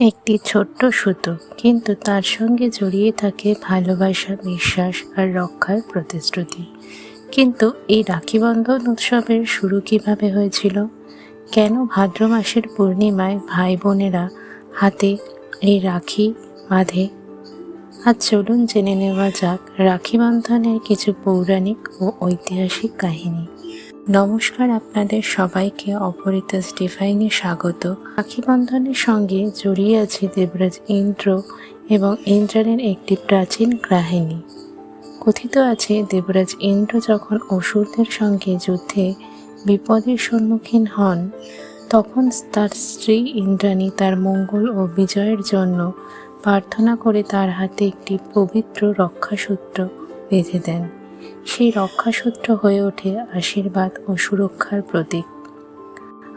একটি ছোট্ট সুতো, কিন্তু তার সঙ্গে জড়িয়ে থাকে ভালোবাসা, বিশ্বাস আর রক্ষার প্রতিশ্রুতি। কিন্তু এই রাখি বন্ধন উৎসবের শুরু কিভাবে হয়েছিল? কেন ভাদ্র মাসের পূর্ণিমায় ভাই বোনেরা হাতে এই রাখি বাঁধে? আজ চলুন জেনে নেওয়া যাক রাখি বন্ধনের কিছু পৌরাণিক ও ঐতিহাসিক কাহিনী। নমস্কার, আপনাদের সবাইকে অপরিতা ডিভাইনে স্বাগত। রাখি বন্ধনের সঙ্গে জড়িয়ে আছে দেবরাজ ইন্দ্র এবং ইন্দ্রাণীর একটি প্রাচীন কাহিনী। কথিত আছে, দেবরাজ ইন্দ্র যখন অসুরদের সঙ্গে যুদ্ধে বিপদের সম্মুখীন হন, তখন তার স্ত্রী ইন্দ্রাণী তার মঙ্গল ও বিজয়ের জন্য প্রার্থনা করে তার হাতে একটি পবিত্র রক্ষাসূত্র বেঁধে দেন। সেই রক্ষাসূত্র হয়ে ওঠে আশীর্বাদ ও সুরক্ষার প্রতীক।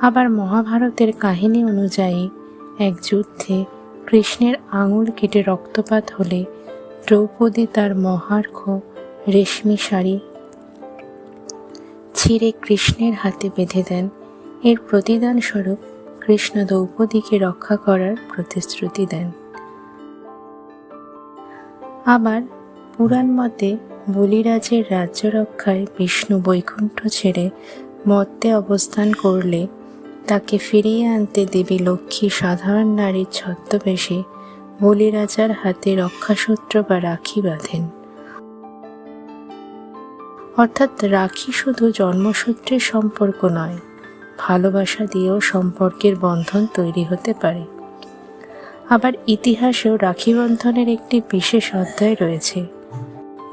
আবার মহাভারতের কাহিনী অনুযায়ী এক যুদ্ধে কৃষ্ণের আঙুল কেটে রক্তপাত হলে দ্রৌপদী তার মহার্ঘ রেশমি শাড়ি ছিঁড়ে কৃষ্ণের হাতে বেঁধে দেন। এর প্রতিদান স্বরূপ কৃষ্ণ দ্রৌপদীকে রক্ষা করার প্রতিশ্রুতি দেন। আবার পুরাণ মতে বলিরাজের রাজ্য রক্ষায় বিষ্ণু বৈকুণ্ঠ ছেড়ে মর্তে অবস্থান করলে তাকে ফিরিয়ে আনতে দেবী লক্ষ্মী সাধারণ নারীর ছদ্মবেশে বলিরাজার হাতে রক্ষাসূত্র বা রাখি বাঁধেন। অর্থাৎ রাখি শুধু জন্মসূত্রের সম্পর্ক নয়, ভালোবাসা দিয়েও সম্পর্কের বন্ধন তৈরি হতে পারে। আবার ইতিহাসেও রাখি বন্ধনের একটি বিশেষ অধ্যায় রয়েছে।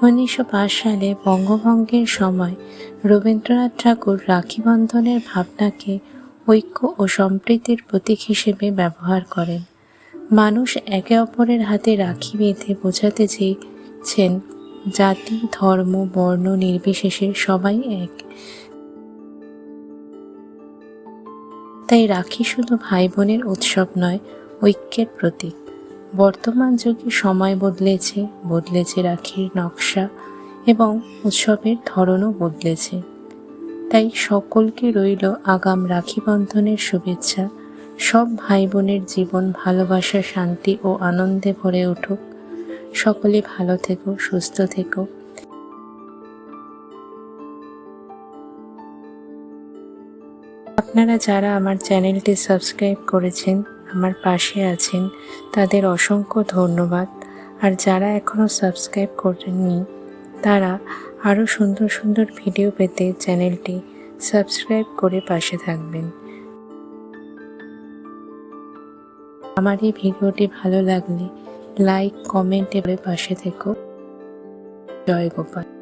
1905 সালে বঙ্গভঙ্গের সময় রবীন্দ্রনাথ ঠাকুর রাখি বন্ধনের ভাবনাকে ঐক্য ও সম্প্রীতির প্রতীক হিসেবে ব্যবহার করেন। মানুষ একে অপরের হাতে রাখি বেঁধে বোঝাতে চেয়েছেন জাতি, ধর্ম, বর্ণ নির্বিশেষে সবাই এক। তাই রাখি শুধু ভাই বোনের উৎসব নয়, ঐক্যের প্রতীক। বর্তমান যুগে সময় বদলেছে রাখির নকশা এবং উৎসবের ধরনও বদলেছে। তাই সকলকে রইল আগাম রাখি বন্ধনের শুভেচ্ছা। সব ভাই বোনের জীবন ভালোবাসা, শান্তি ও আনন্দে ভরে উঠুক। সকলে ভালো থেকো, সুস্থ থেকো। আপনারা যারা আমার চ্যানেলটি সাবস্ক্রাইব করেছেন, আমার পাশে আছেন, তাদের অসংখ্য ধন্যবাদ। আর যারা এখনও সাবস্ক্রাইব করেননি, তারা আরও সুন্দর সুন্দর ভিডিও পেতে চ্যানেলটি সাবস্ক্রাইব করে পাশে থাকবেন। আমার এই ভিডিওটি ভালো লাগলে লাইক, কমেন্ট এবং পাশে থেকো। জয় গোপাল।